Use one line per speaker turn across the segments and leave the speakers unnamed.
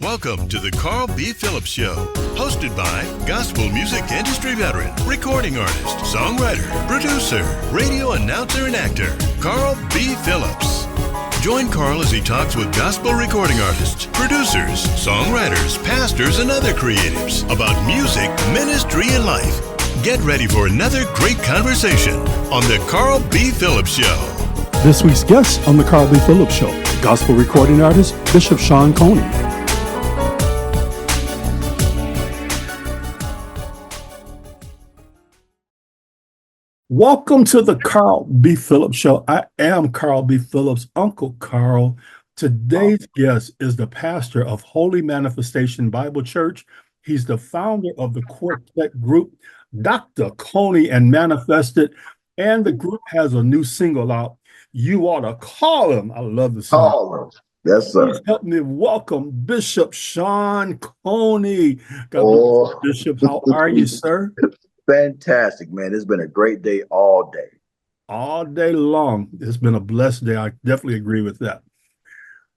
Welcome to the Carl B. Phillips Show, hosted by gospel music industry veteran, recording artist, songwriter, producer, radio announcer, and actor, Carl B. Phillips. Join Carl as he talks with gospel recording artists, producers, songwriters, pastors, and other creatives about music, ministry, and life. Get ready for another great conversation on the Carl B. Phillips Show.
This week's guest on the Carl B. Phillips Show, gospel recording artist, Bishop Sean Coney. Welcome to the Carl B. Phillips Show. I am Carl B. Phillips, Uncle Carl. Today's guest is the pastor of Holy Manifestation Bible Church. He's the founder of the quartet group, Docta Coney and Manifested, and the group has a new single out, You Outta Call Him. I love the song.
Call him. Yes, sir.
Please help me welcome Bishop Sean Coney. God bless, Bishop, how are you, sir?
Fantastic, man. It's been a great day all day.
All day long. It's been a blessed day. I definitely agree with that.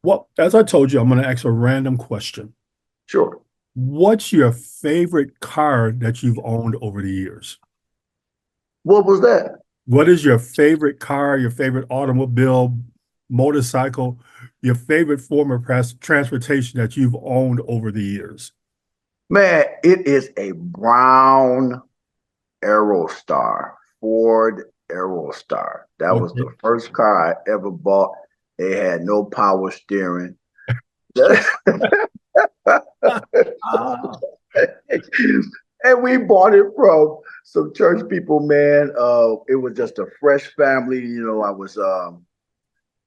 Well, as I told you, I'm going to ask a random question.
Sure.
What's your favorite car that you've owned over the years?
What was that?
What is your favorite car, your favorite automobile, motorcycle, your favorite form of transportation that you've owned over the years?
Man, it is a brown Aerostar, Ford Aerostar. That was the first car I ever bought. It had no power steering. And we bought it from some church people, man. It was just a fresh family. You know, I was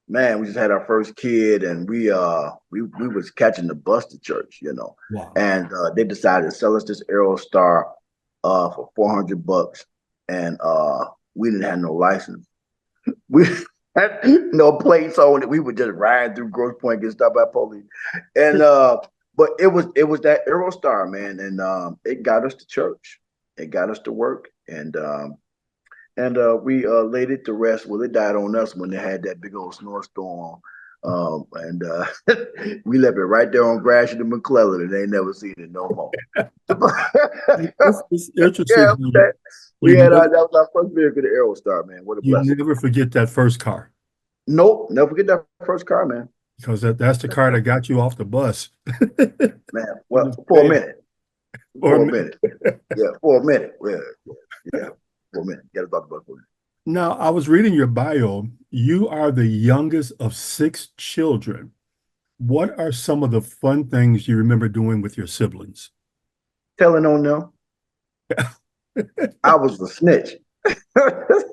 man, we just had our first kid, and we was catching the bus to church, you know.
Wow. And
they decided to sell us this Aerostar for $400, and we didn't have no license. We had no plates on it. We were just riding through Grosse Pointe, getting stopped by police, and but it was that Aerostar, man, and it got us to church. It got us to work, and we laid it to rest. Well, it died on us when they had that big old snowstorm. And we left it right there on Gratiot and McClellan, and they never seen it no more.
It's interesting.
Yeah, that was our first vehicle, the Aerostar, man. What a blessing.
You never forget that first car.
Nope, never forget that first car, man.
Because that's the car that got you off the bus.
Man, well, for a minute. For a minute. Yeah, for a minute. Yeah, for a minute. Get us off the bus for a minute.
Now, I was reading your bio. You are the youngest of 6 children. What are some of the fun things you remember doing with your siblings?
Telling on them. I was a snitch.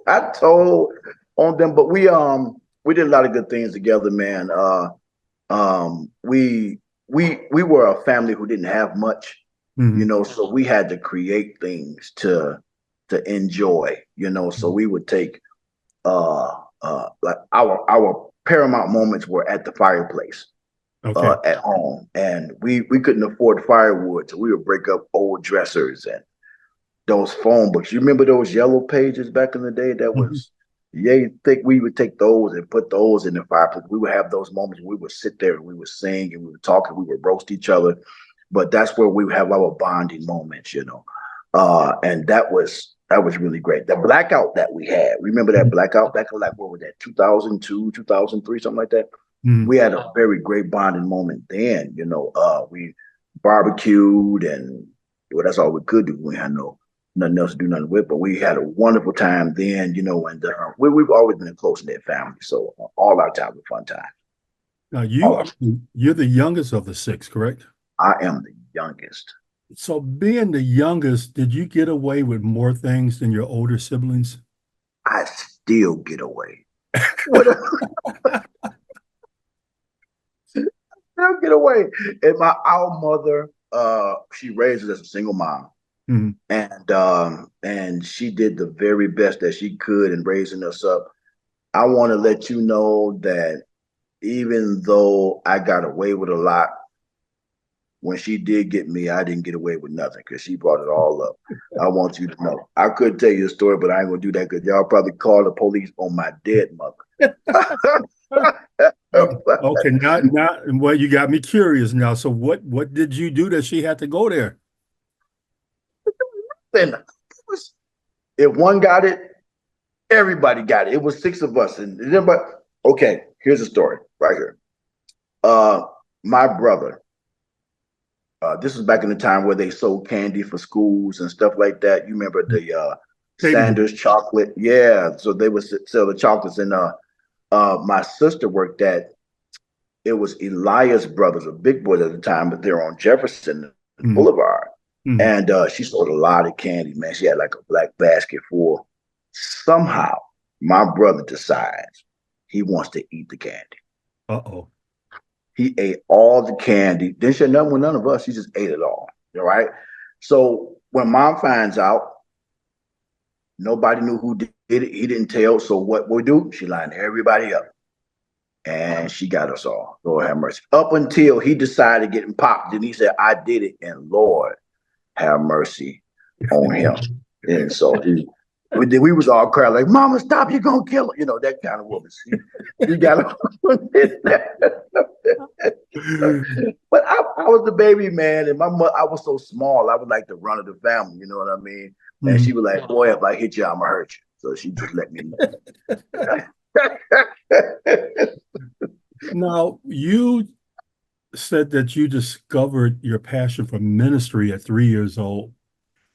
I told on them, but we did a lot of good things together, man. We were a family who didn't have much, you know, so we had to create things to enjoy, you know. So we would take like our paramount moments were at the fireplace, at home, and we couldn't afford firewood, so we would break up old dressers and those phone books. You remember those yellow pages back in the day? That was thick. We would take those and put those in the fireplace. We would have those moments where we would sit there and we would sing and we would talk and we would roast each other, but that's where we would have our bonding moments, you know. And that was really great. The blackout that we had, remember that blackout back in, like, what was that, 2002, 2003, something like that? We had a very great bonding moment then, you know. We barbecued, and well, that's all we could do. We had nothing else to do nothing with, but we had a wonderful time then, you know, and we've always been a close-knit family, so all our time was fun time.
Now, you're the youngest of the 6, correct?
I am the youngest.
So being the youngest, did you get away with more things than your older siblings?
I still get away. Still get away. And our mother, she raised us as a single mom. And she did the very best that she could in raising us up. I want to let you know that even though I got away with a lot, when she did get me, I didn't get away with nothing because she brought it all up. I want you to know. I could tell you a story, but I ain't gonna do that because y'all probably call the police on my dead mother.
Okay, not well, you got me curious now. So what did you do that she had to go there?
And if one got it, everybody got it. It was 6 of us. And everybody, okay, here's the story right here. My brother, this was back in the time where they sold candy for schools and stuff like that. You remember the Sanders chocolate? Yeah. So they would sell the chocolates. And my sister worked at, it was Elias Brothers, a big boy at the time, but they're on Jefferson Boulevard. And she sold a lot of candy, man. She had like a black basket full. Somehow, my brother decides he wants to eat the candy.
Uh-oh.
He ate all the candy. Didn't share nothing with none of us. He just ate it all. All right. So when mom finds out, nobody knew who did it. He didn't tell. So what we do? She lined everybody up. And she got us all. Lord have mercy. Up until he decided getting popped. Then he said, I did it. And Lord have mercy on him. And so we was all crying like, Mama, stop, you're gonna kill her. You know, that kind of woman. You gotta But I was the baby, man, and my mother, I was so small, I was like the run of the family, you know what I mean? And she was like, boy, if I hit you, I'ma hurt you. So she just let me know.
Now, you said that you discovered your passion for ministry at 3 years old.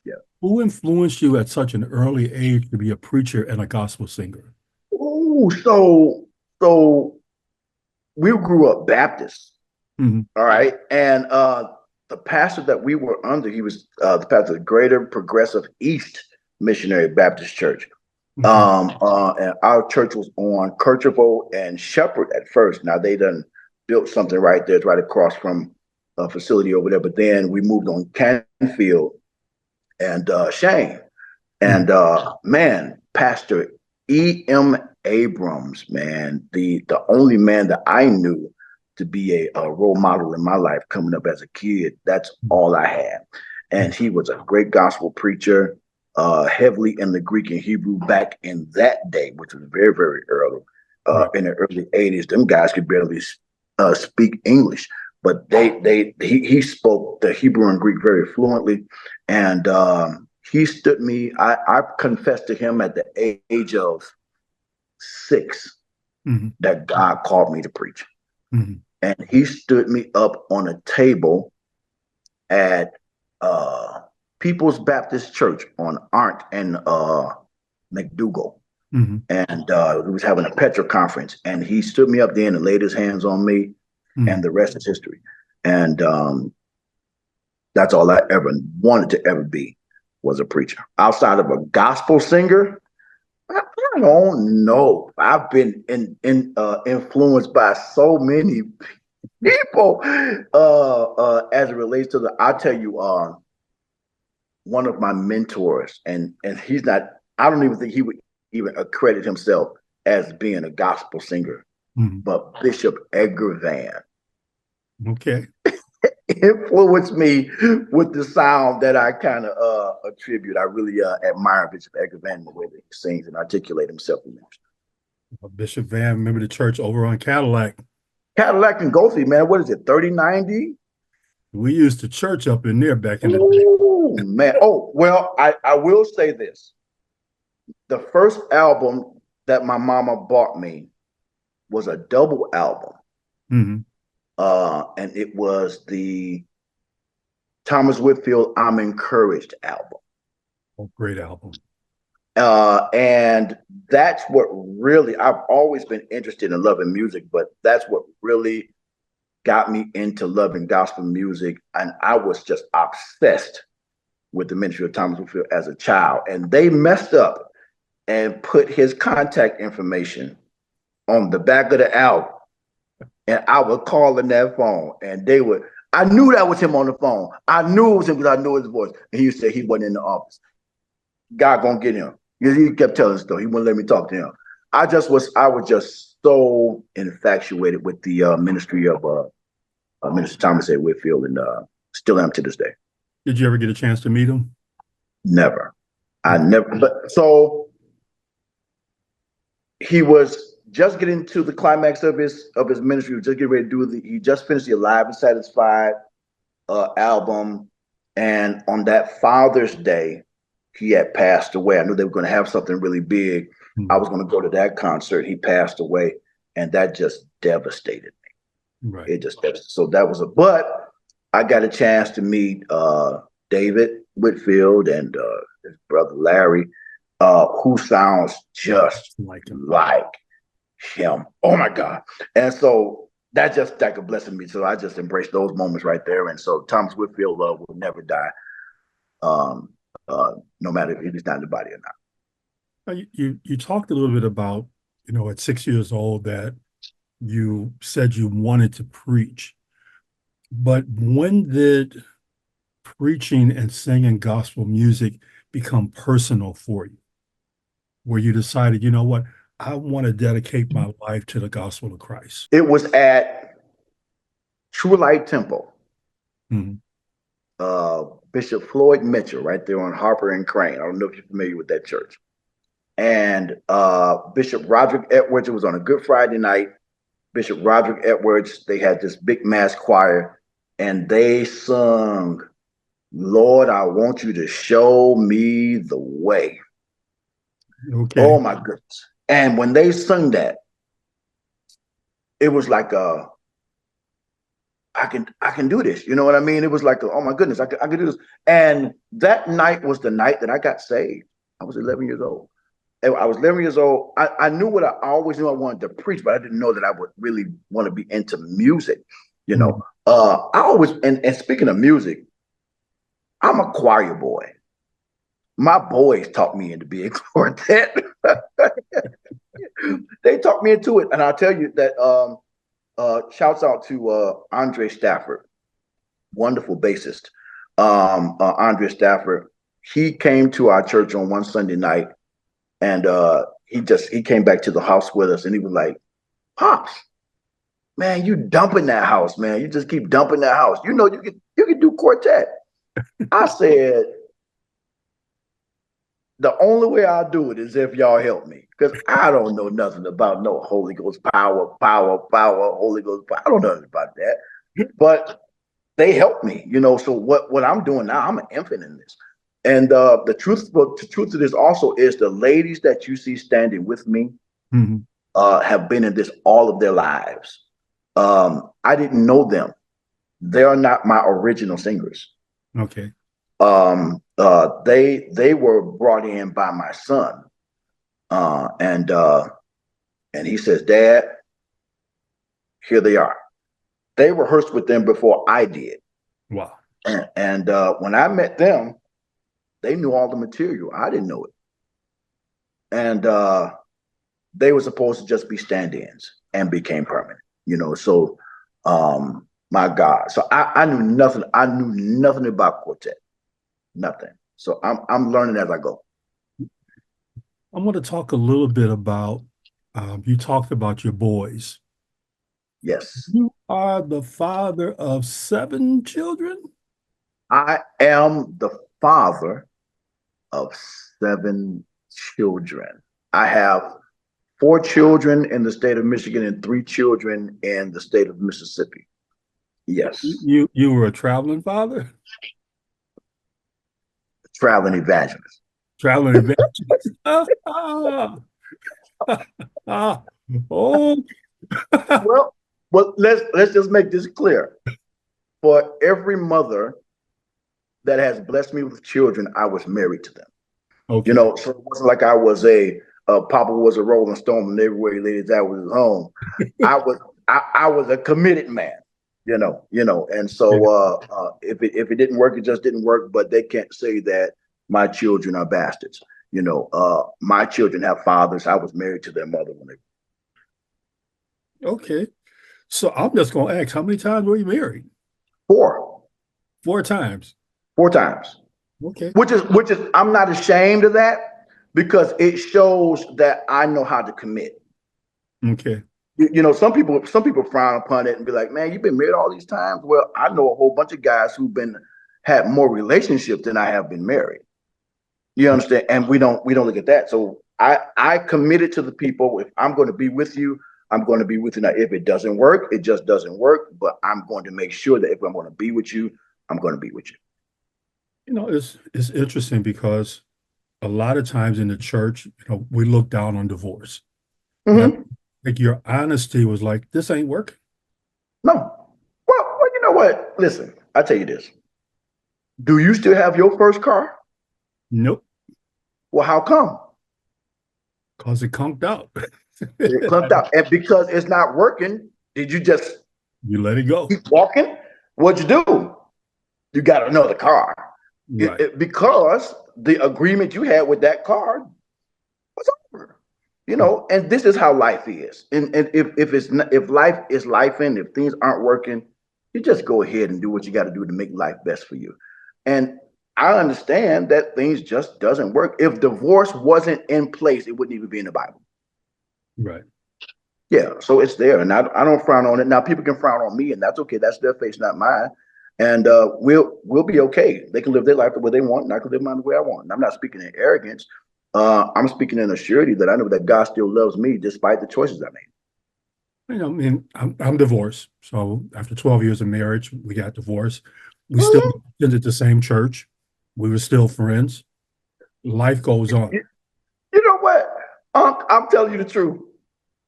Yeah.
Who influenced you at such an early age to be a preacher and a gospel singer?
Oh, so we grew up Baptist. All right. And the pastor that we were under, he was the pastor of the Greater Progressive East Missionary Baptist Church. And our church was on Kerchevo and Shepherd at first. Now they done built something right there, right across from a facility over there. But then we moved on Canfield and Shane. And man, Pastor E.M. Abrams, man, the only man that I knew to be a role model in my life coming up as a kid. That's all I had. And he was a great gospel preacher. Heavily in the Greek and Hebrew back in that day, which was very, very early. In the early 80s, them guys could barely speak English, but he spoke the Hebrew and Greek very fluently. And he stood me, I confessed to him at the age of 6 that God called me to preach. And he stood me up on a table at People's Baptist Church on Arndt and McDougal. And we was having a Petra conference, and he stood me up there and laid his hands on me, and the rest is history. And that's all I ever wanted to ever be, was a preacher. Outside of a gospel singer, I don't know. I've been influenced by so many people as it relates to I'll tell you, one of my mentors, and he's not, I don't even think he would even accredit himself as being a gospel singer, but Bishop Edgar Van.
Okay.
Influenced me with the sound that I kind of attribute. I really admire Bishop Edgar Van, the way that he sings and articulates himself in that.
Bishop Van, remember the church over on Cadillac?
Cadillac and Goldie, man, what is it, 3090?
We used to church up in there back in the day.
Oh, man. Oh, well, I will say this. The first album that my mama bought me was a double album. And it was the Thomas Whitfield I'm Encouraged album.
Oh, great album.
And that's what really, I've always been interested in loving music, but that's what really got me into loving gospel music. And I was just obsessed with the ministry of Thomas Whitfield as a child. And they messed up and put his contact information on the back of the album. And I would call in that phone, and they would, I knew that was him on the phone. I knew it was him because I knew his voice. And he said he wasn't in the office. God gonna get him. He kept telling us though, he wouldn't let me talk to him. I was just so infatuated with the ministry of Minister Thomas A. Whitfield, and still am to this day.
Did you ever get a chance to meet him?
Never. I never. But so he was just getting to the climax of his ministry. He was just getting ready to he just finished the Alive and Satisfied album. And on that Father's Day, he had passed away. I knew they were going to have something really big. I was going to go to that concert. He passed away, and that just devastated me.
Right.
It just devastated. So that was but I got a chance to meet David Whitfield and his brother Larry, who sounds just like him. Oh my God. And so that just like a blessing me. So I just embraced those moments right there. And so Thomas Whitfield will never die, no matter if he's not in the body or not.
You talked a little bit about, at 6 years old that you said you wanted to preach. But when did preaching and singing gospel music become personal for you? Where you decided, you know what, I want to dedicate my life to the gospel of Christ?
It was at True Light Temple.
Mm-hmm.
Bishop Floyd Mitchell, right there on Harper and Crane. I don't know if you're familiar with that church. And Bishop Roderick Edwards, it was on a Good Friday night. Bishop Roderick Edwards, they had this big mass choir, and they sung, Lord, I want you to show me the way.
Okay.
Oh my goodness. And when they sung that, it was like I can do this. You know what I mean? It was like, oh my goodness, I can do this. And that night was the night that I got saved. I was 11 years old. I was 11 years old. I knew what I always knew I wanted to preach, but I didn't know that I would really want to be into music. I always, and speaking of music, I'm a choir boy. My boys taught me into being quartet. They talked me into it. And I'll tell you that shouts out to Andre Stafford, wonderful bassist. Andre Stafford, he came to our church on one Sunday night, and he came back to the house with us, and he was like, Pops, man, you dumping that house, man. You just keep dumping that house. You can do quartet. I said, the only way I'll do it is if y'all help me, because I don't know nothing about no Holy Ghost power, Holy Ghost power. I don't know nothing about that. But they helped me, So what I'm doing now, I'm an infant in this. And the truth of this also is the ladies that you see standing with me have been in this all of their lives. I didn't know them. They are not my original singers.
Okay.
They were brought in by my son, and he says, Dad, here they are. They rehearsed with them before I did.
Wow.
And when I met them, they knew all the material. I didn't know it. And they were supposed to just be stand-ins and became permanent, So my God. So I knew nothing. I knew nothing about quartet. Nothing. So I'm learning as I go.
I want to talk a little bit about, you talked about your boys.
Yes.
You are the father of 7 children?
I am the father of 7 children. I have 4 children in the state of Michigan and 3 children in the state of Mississippi. Yes.
You were a traveling father?
Traveling evangelist.
Traveling evangelist. Oh.
Well, let's just make this clear. For every mother that has blessed me with children, I was married to them.
Okay.
So it wasn't like I was Papa was a Rolling Stone and everywhere he laid his hat was his home. I was a committed man. And so if it didn't work, it just didn't work. But they can't say that my children are bastards. My children have fathers. I was married to their mother when they.
Okay, so I'm just gonna ask, how many times were you married?
4.
4 times.
4 times.
Okay.
Which is I'm not ashamed of that, because it shows that I know how to commit.
Okay.
Some people frown upon it and be like, man, you've been married all these times. Well, I know a whole bunch of guys who've had more relationships than I have been married. You understand? And we don't look at that. So I committed to the people. If I'm going to be with you, I'm going to be with you. Now, if it doesn't work, it just doesn't work. But I'm going to make sure that if I'm going to be with you, I'm going to be with you.
You know, it's interesting because a lot of times in the church, we look down on divorce.
Mm-hmm.
Like your honesty was like, this ain't working.
No. Well, you know what? Listen, I tell you this. Do you still have your first car?
Nope.
Well, how come?
Because it conked out.
It clumped out. And because it's not working, did you just
You let it go.
keep walking? What'd you do? You got another car.
Right.
Because the agreement you had with that car was over. And this is how life is. And if life is life and if things aren't working, you just go ahead and do what you got to do to make life best for you. And I understand that things just doesn't work. If divorce wasn't in place, it wouldn't even be in the Bible.
Right.
Yeah, so it's there, and I don't frown on it. Now people can frown on me, and that's okay. That's their face, not mine. And we'll be okay. They can live their life the way they want, and I can live mine the way I want. And I'm not speaking in arrogance. I'm speaking in a surety that I know that God still loves me despite the choices I made.
I mean, I'm divorced. So after 12 years of marriage, we got divorced. We still attended the same church. We were still friends. Life goes on.
You know what? I'm telling you the truth.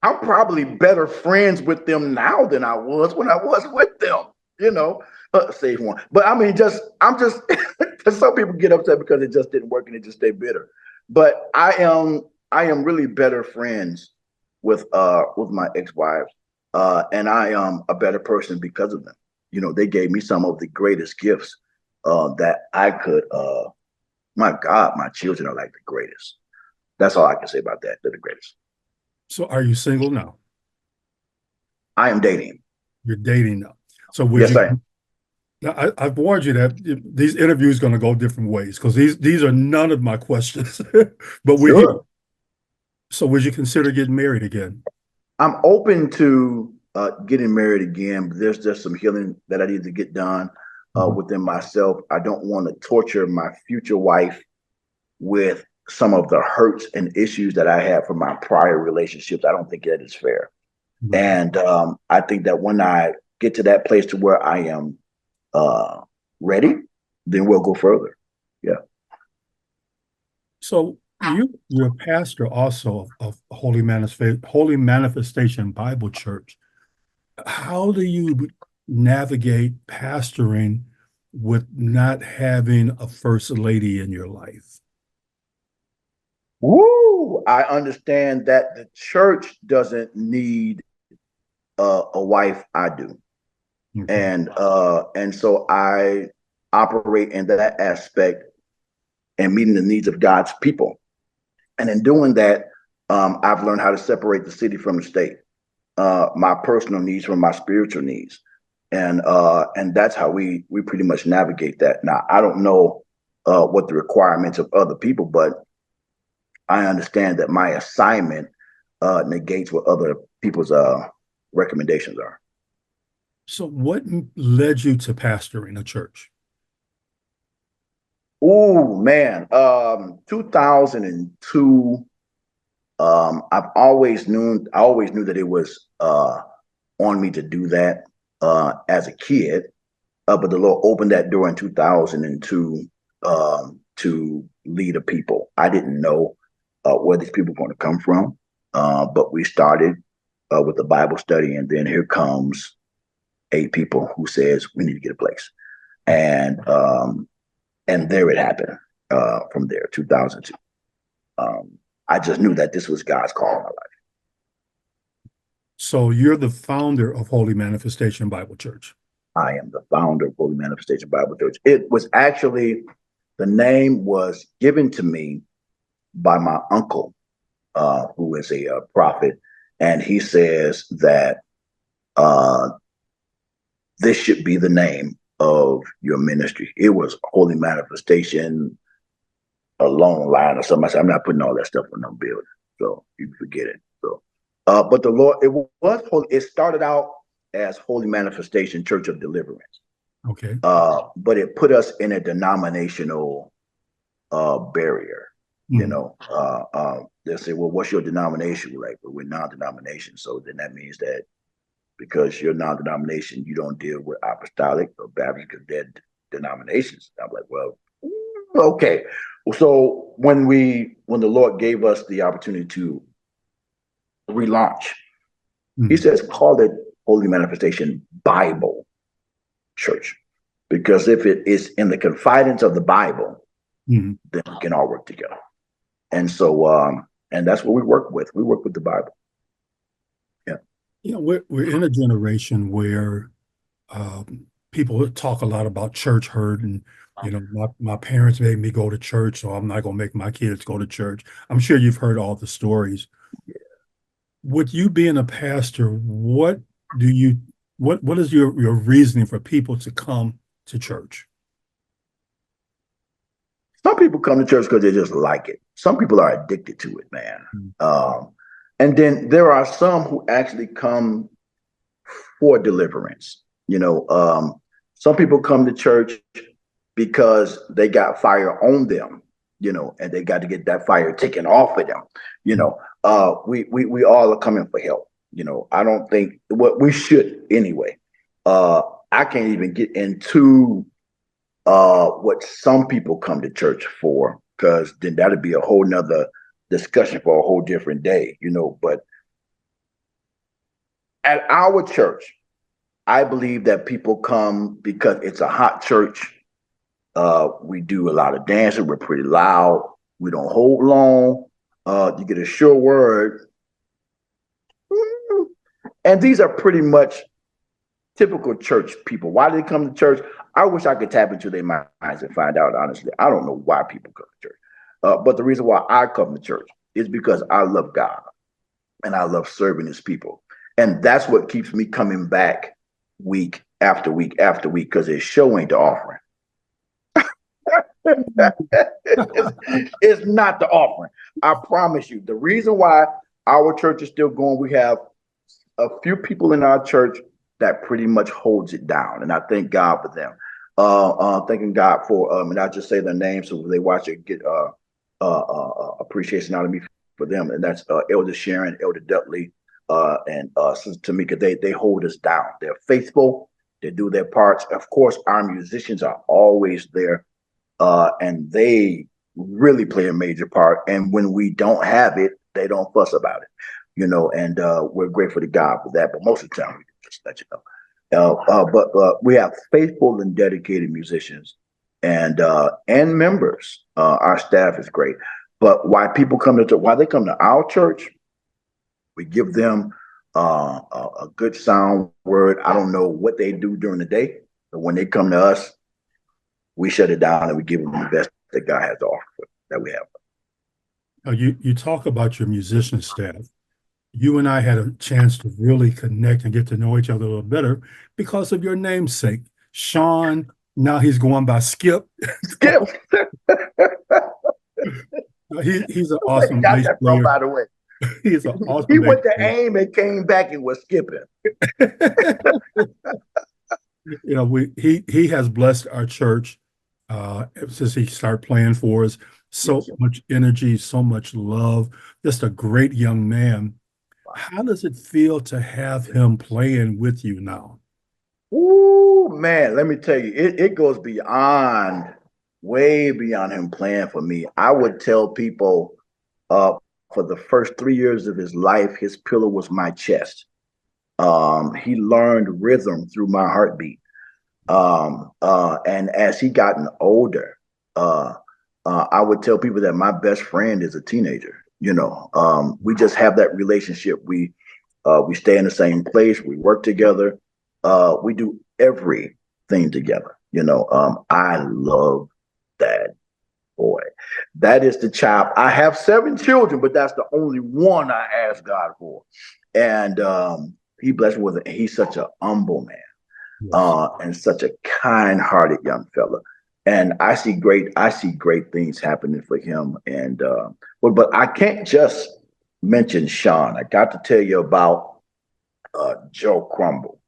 I'm probably better friends with them now than I was when I was with them. Save one. But I mean, I'm just some people get upset because it just didn't work and they just stay bitter. But I am really better friends with my ex-wives, and I am a better person because of them. They gave me some of the greatest gifts that I could. My God, my children are like the greatest. That's all I can say about that. They're the greatest.
So are you single now?
I am dating.
You're dating now. So
Yes, I am.
Now, I've warned you that these interviews going to go different ways because these are none of my questions, but we're here. So would you consider getting married again?
I'm open to getting married again, but there's just some healing that I need to get done within myself. I don't want to torture my future wife with some of the hurts and issues that I had from my prior relationships. I don't think that is fair. And I think that when I get to that place to where I am ready, then we'll go further. Yeah.
So you're a pastor also of Holy Manifestation Bible Church. How do you navigate pastoring with not having a first lady in your life?
Woo! I understand that the church doesn't need a wife. I do. And so I operate in that aspect and meeting the needs of God's people. And in doing that, I've learned how to separate the city from the state, my personal needs from my spiritual needs. And that's how we pretty much navigate that. Now, I don't know what the requirements of other people, but I understand that my assignment negates what other people's recommendations are.
So what led you to pastoring a church?
Oh man, 2002. I always knew that it was on me to do that as a kid, but the Lord opened that door in 2002 to lead a people. I didn't know where these people were going to come from, but we started with the Bible study, and then here comes 8 people who says we need to get a place, and there it happened. From there, 2002. I just knew that this was God's call in my life.
So you're the founder of Holy Manifestation Bible Church.
I am the founder of Holy Manifestation Bible Church. It was actually, the name was given to me by my uncle, who is a prophet, and he says that this should be the name of your ministry. It was Holy Manifestation, a long line or something. I said, I'm not putting all that stuff on no building, so you can forget it. So, but the Lord, it started out as Holy Manifestation Church of Deliverance.
Okay.
But it put us in a denominational barrier. You know, they'll say, well, what's your denomination? We're like, well, we're non-denomination. So then that means that because you're non-denomination, you don't deal with apostolic or Baptist, because they're denominations. I'm like, well, okay. So when the Lord gave us the opportunity to relaunch, he says, call it Holy Manifestation Bible Church. Because if it is in the confidence of the Bible, then we can all work together. And so, and that's what we work with. We work with the Bible. Yeah.
You know, we're in a generation where people talk a lot about church hurt, and you know, my parents made me go to church, so I'm not going to make my kids go to church. I'm sure you've heard all the stories.
Yeah.
With you being a pastor, what is your reasoning for people to come to church?
Some people come to church because they just like it. Some people are addicted to it, man. And then there are some who actually come for deliverance. You know, some people come to church because they got fire on them, you know, and they got to get that fire taken off of them. You know, we all are coming for help. You know, I don't think what we should anyway. I can't even get into what some people come to church for, because then that'd be a whole nother discussion for a whole different day, you know. But at our church, I believe that people come because it's a hot church. We do a lot of dancing. We're pretty loud. We don't hold long. You get a sure word. And these are pretty much typical church people. Why do they come to church? I wish I could tap into their minds and find out, honestly. I don't know why people come to church. But the reason why I come to church is because I love God and I love serving his people. And that's what keeps me coming back week after week after week, because his show ain't the offering. It's not the offering. I promise you. The reason why our church is still going, we have a few people in our church that pretty much holds it down, and I thank God for them. Thanking God for and I just say their names so when they watch it, get appreciation out of me for them, and that's Elder Sharon, Elder Dudley, and Sister Tamika. They hold us down. They're faithful. They do their parts. Of course, our musicians are always there, and they really play a major part. And when we don't have it, they don't fuss about it, you know. And we're grateful to God for that. But most of the time, we just let you know. But we have faithful and dedicated musicians and members. Our staff is great. But why they come to our church, we give them a good sound word. I don't know what they do during the day, but when they come to us, we shut it down and we give them the best that God has to offer that we have.
You talk about your musician staff. You and I had a chance to really connect and get to know each other a little better because of your namesake, Sean. Now he's going by Skip.
Skip.
He's an awesome
got
bass
that
player.
from, by the way.
He's an awesome.
He went to AIM and came back and was skipping.
You know, he has blessed our church since he started playing for us. So much energy, so much love. Just a great young man. How does it feel to have him playing with you now?
Ooh, man, let me tell you, it goes beyond, way beyond him playing for me. I would tell people for the first 3 years of his life, his pillow was my chest. He learned rhythm through my heartbeat. And as he gotten older, I would tell people that my best friend is a teenager. You know, we just have that relationship. We stay in the same place. We work together. We do everything together. You know, I love that boy. That is the child. I have 7 children, but that's the only one I ask God for. And he blessed me with it. He's such an humble man, and such a kind-hearted young fella. And I see great things happening for him. And but I can't just mention Sean. I got to tell you about Joe Crumble,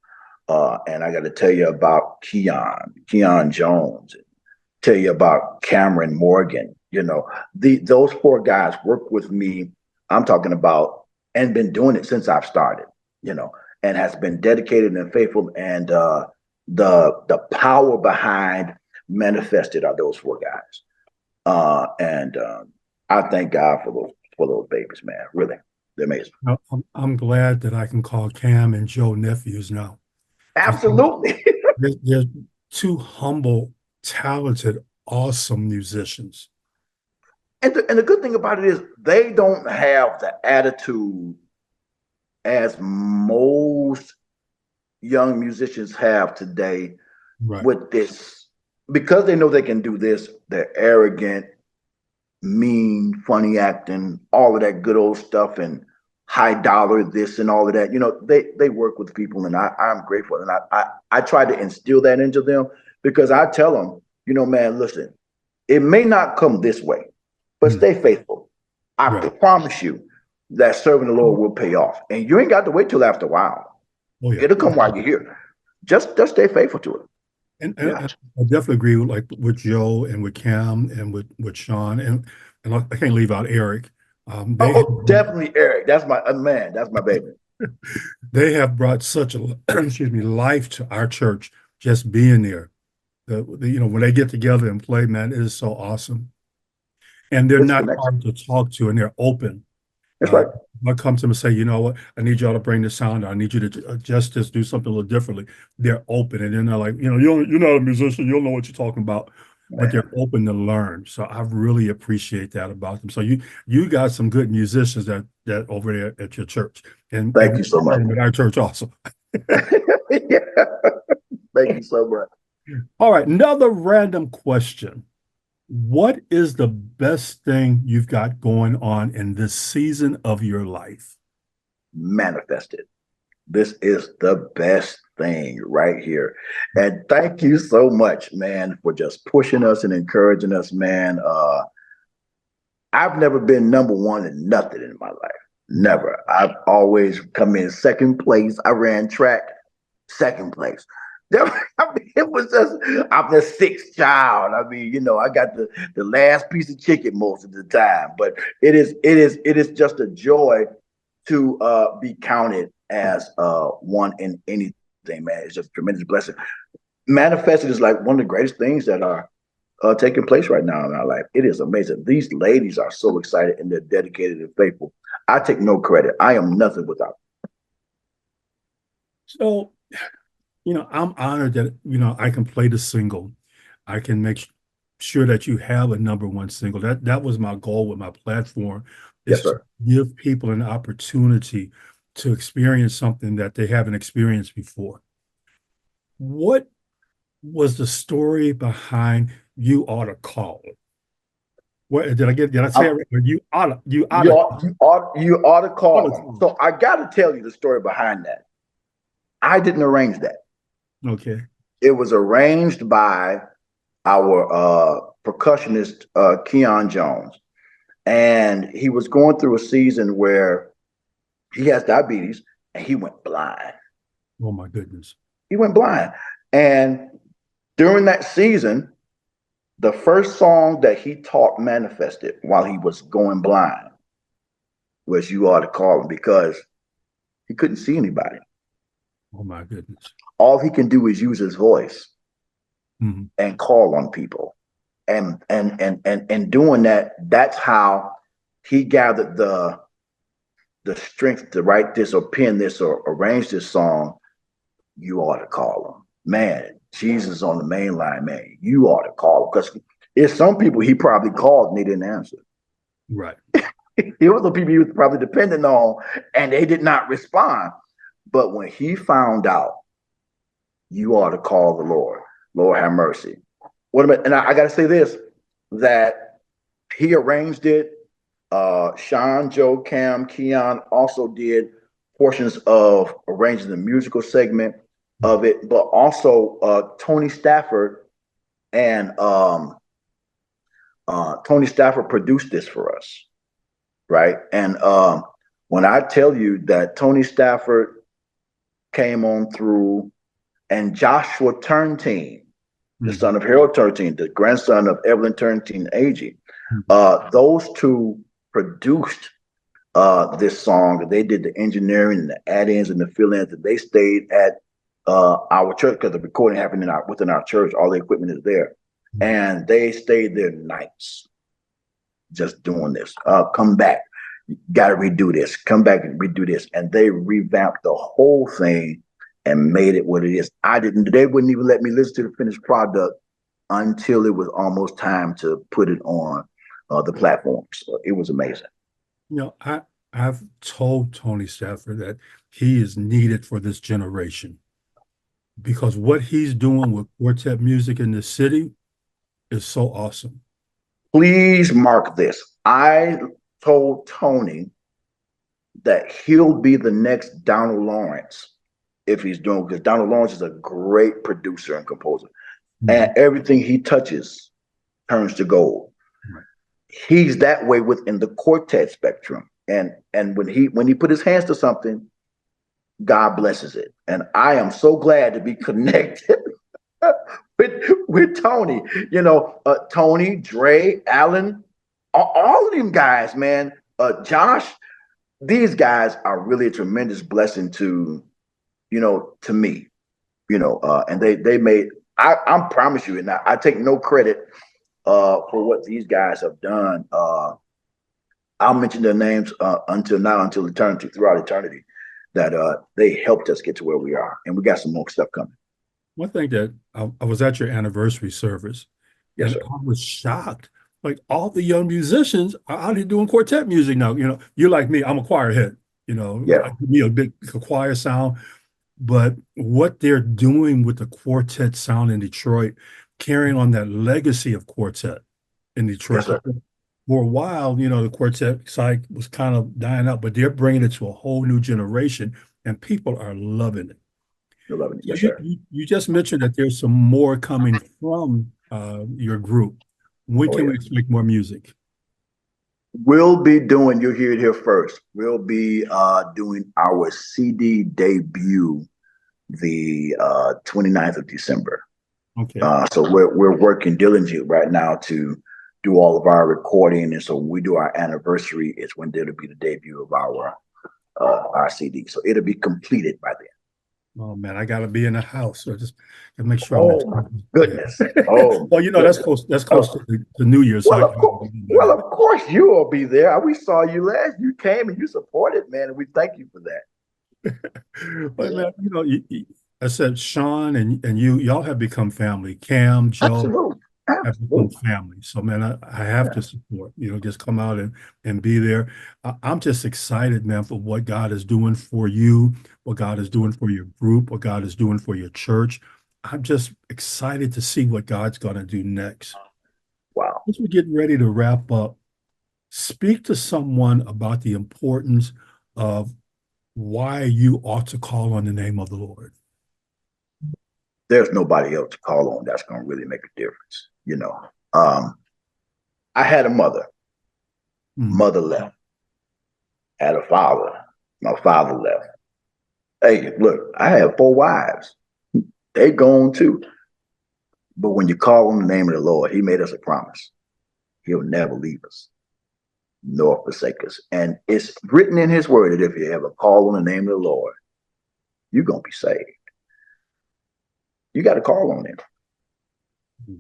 and I got to tell you about Keon Jones, and tell you about Cameron Morgan, You know, those four guys work with me. I'm talking about, and been doing it since I've started. You know, and has been dedicated and faithful. And the power behind Manifested are those four guys. And I thank God for those babies, man. Really, they're amazing.
I'm glad that I can call Cam and Joe nephews now.
Absolutely.
They're two humble, talented, awesome musicians.
And the good thing about it is they don't have the attitude as most young musicians have today,
right,
with this, because they know they can do this. They're arrogant, mean, funny acting, all of that good old stuff, and high dollar this and all of that. You know, they work with people, and I'm grateful. And I try to instill that into them, because I tell them, you know, man, listen, it may not come this way, but stay faithful. I promise you that serving the Lord will pay off. And you ain't got to wait till after a while. Oh, yeah. It'll come while you're here. Just stay faithful to it.
And I definitely agree with Joe and with Cam and with Sean, and I can't leave out Eric.
Definitely Eric. That's my man. That's my baby.
They have brought such a life to our church, just being there. You know, when they get together and play, man, it is so awesome. And they're not hard to talk to, and they're open.
That's right.
I come to them and say, you know what, I need y'all to bring this sound. I need you to adjust this, do something a little differently. They're open, and they're not like, you know, you're not a musician, you don't know what you're talking about, but they're open to learn. So I really appreciate that about them. So you got some good musicians that over there at your church, and
thank you so much.
At our church also.
Yeah. Thank you so much.
All right, another random question. What is the best thing you've got going on in this season of your life?
Manifested. This is the best thing right here. And thank you so much, man, for just pushing us and encouraging us, man. I've never been number one in nothing in my life. Never. I've always come in second place. I ran track, second place. It was just, I'm the sixth child. I mean, you know, I got the last piece of chicken most of the time, but it is just a joy to be counted as one in anything, man. It's just a tremendous blessing. Manifested is like one of the greatest things that are taking place right now in our life. It is amazing. These ladies are so excited, and they're dedicated and faithful. I take no credit. I am nothing without them.
So, you know, I'm honored that, you know, I can play the single. I can make sure that you have a #1 single. That was my goal with my platform, is to give people an opportunity to experience something that they haven't experienced before. What was the story behind You Outta Call Him? What did I say it right? You oughta
call him. So I gotta tell you the story behind that. I didn't arrange that.
Okay.
It was arranged by our percussionist, Keon Jones. And he was going through a season where he has diabetes, and he went blind.
Oh, my goodness.
He went blind. And during that season, the first song that he taught Manifested while he was going blind was You Oughta Call Him, because he couldn't see anybody.
Oh, my goodness.
All he can do is use his voice and call on people. And doing that, that's how he gathered the strength to write this or pen this or arrange this song. You ought to call him. Man, Jesus on the main line, man. You ought to call him. Because there's some people he probably called and they didn't answer.
Right.
It was the people he was probably depending on, and they did not respond. But when he found out, you ought to call the Lord. Lord have mercy. And I got to say this, that he arranged it. Sean, Joe, Cam, Keon also did portions of arranging the musical segment of it, but also Tony Stafford and Tony Stafford produced this for us, right? And when I tell you that Tony Stafford came on through, and Joshua Turntine the son of Harold Turntine, the grandson of Evelyn Turntine Agee. Those two produced this song. They did the engineering and the add-ins and the fill-ins, and they stayed at our church because the recording happened within our church. All the equipment is there, and they stayed there nights just doing this. Come back, you got to redo this. Come back and redo this, and they revamped the whole thing and made it what it is. They wouldn't even let me listen to the finished product until it was almost time to put it on the platforms. So it was amazing.
I've told Tony Stafford that he is needed for this generation because what he's doing with quartet music in this city is so awesome. Please
mark this. I told Tony that he'll be the next Donald Lawrence if he's doing, because Donald Lawrence is a great producer and composer, and everything he touches turns to gold. He's that way within the quartet spectrum, and when he put his hands to something, God blesses it. And I am so glad to be connected with Tony. Tony, Dre, Alan, all of them guys, man. Josh, these guys are really a tremendous blessing to me. And they made. I promise you, and I take no credit for what these guys have done. I'll mention their names until eternity, throughout eternity, that they helped us get to where we are, and we got some more stuff coming.
One thing that I was at your anniversary service,
yes,
and I was shocked. Like all the young musicians are out here doing quartet music now. You're like me. I'm a choir head. I give me a big choir sound, but what they're doing with the quartet sound in Detroit, carrying on that legacy of quartet in Detroit.
Yes,
for a while, the quartet side was kind of dying out, but they're bringing it to a whole new generation, and people are loving it.
You're loving it. Yes,
So
sir.
you just mentioned that there's some more coming from your group. When can we expect more music?
We'll be doing, you'll hear it here first. We'll be doing our CD debut the 29th of December.
Okay.
So we're working diligently right now to do all of our recording, and so when we do our anniversary, it's when it'll be the debut of our CD. So it'll be completed by then.
Oh man, I gotta be in the house. So just to make sure.
Oh my goodness! Oh,
well, that's close. That's close to the New Year's.
Well, of course you will be there. We saw you last. You came and you supported, man, and we thank you for that.
But man, I said Sean and y'all have become family. Cam, Joe.
Absolutely.
Have become family. So man, I have to support, just come out and be there. I'm just excited, man, for what God is doing for you, what God is doing for your group, what God is doing for your church. I'm just excited to see what God's going to do next.
Wow.
As we get ready to wrap up, speak to someone about the importance of why you ought to call on the name of the Lord.
There's nobody else to call on that's going to really make a difference. I had a mother. Mother left. Had a father. My father left. Hey, look, I have 4 wives. They gone too. But when you call on the name of the Lord, he made us a promise. He'll never leave us, nor forsake us. And it's written in his word that if you ever call on the name of the Lord, you're going to be saved. You got to call on him.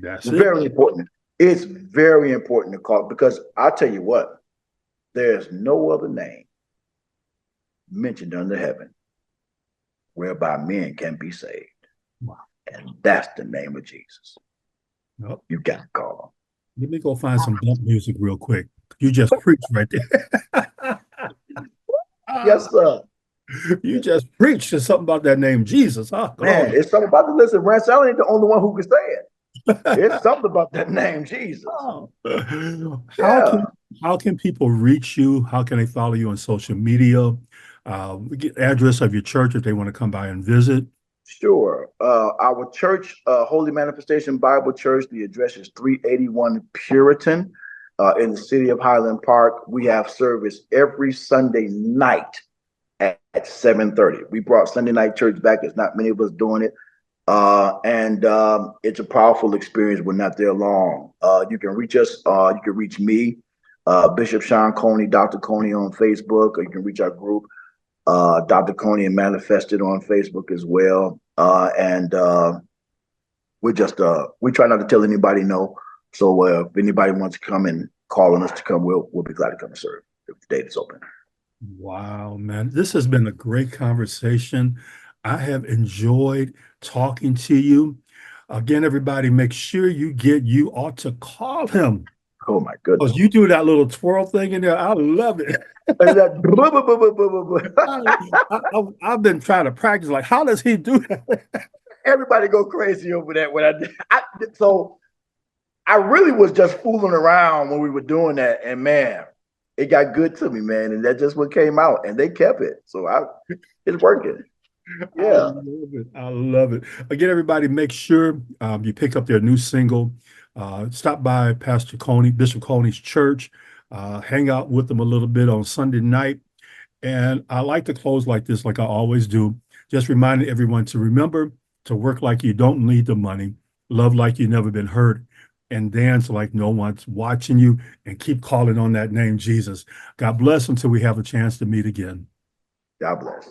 That's
very important. It's very important to call, because I'll tell you what, there's no other name mentioned under heaven whereby men can be saved.
Wow.
And that's the name of Jesus.
Nope.
You got to call him.
Let me go find some bump music real quick. You just preached right there.
Yes, sir.
You just preached to something about that name Jesus, huh?
Man, it's something about the listen, Rance Allen ain't the only one who can say it. It's something about that name, Jesus.
Oh. How can people reach you? How can they follow you on social media? Get address of your church if they want to come by and visit.
Sure. Our church, Holy Manifestation Bible Church, the address is 381 Puritan in the city of Highland Park. We have service every Sunday night at 7:30. We brought Sunday night church back. There's not many of us doing it. And it's a powerful experience. We're not there long. You can reach us. You can reach me, Bishop Sean Coney, Docta Coney on Facebook, or you can reach our group, Docta Coney Manifested on Facebook as well. And we try not to tell anybody no. So if anybody wants to come and call on us to come, we'll be glad to come and serve if the date is open.
Wow, man. This has been a great conversation. I have enjoyed talking to you. Again, everybody, make sure you Outta Call Him.
Oh, my goodness.
You do that little twirl thing in there. I love it. I've been trying to practice. Like, how does he do that?
Everybody go crazy over that. So I really was just fooling around when we were doing that. And, man, it got good to me, man. And that's just what came out. And they kept it. So it's working. Yeah.
I love it. Again, everybody, make sure you pick up their new single. Stop by Pastor Coney, Bishop Coney's church. Hang out with them a little bit on Sunday night. And I like to close like this, like I always do. Just reminding everyone to remember to work like you don't need the money, love like you've never been hurt, and dance like no one's watching you, and keep calling on that name, Jesus. God bless until we have a chance to meet again.
God bless.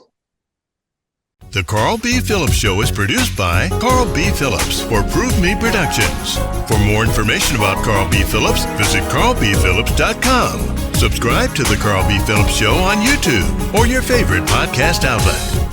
The Carl B. Phillips Show is produced by Carl B. Phillips for Prove Me Productions. For more information about Carl B. Phillips, visit carlbphillips.com. Subscribe to The Carl B. Phillips Show on YouTube or your favorite podcast outlet.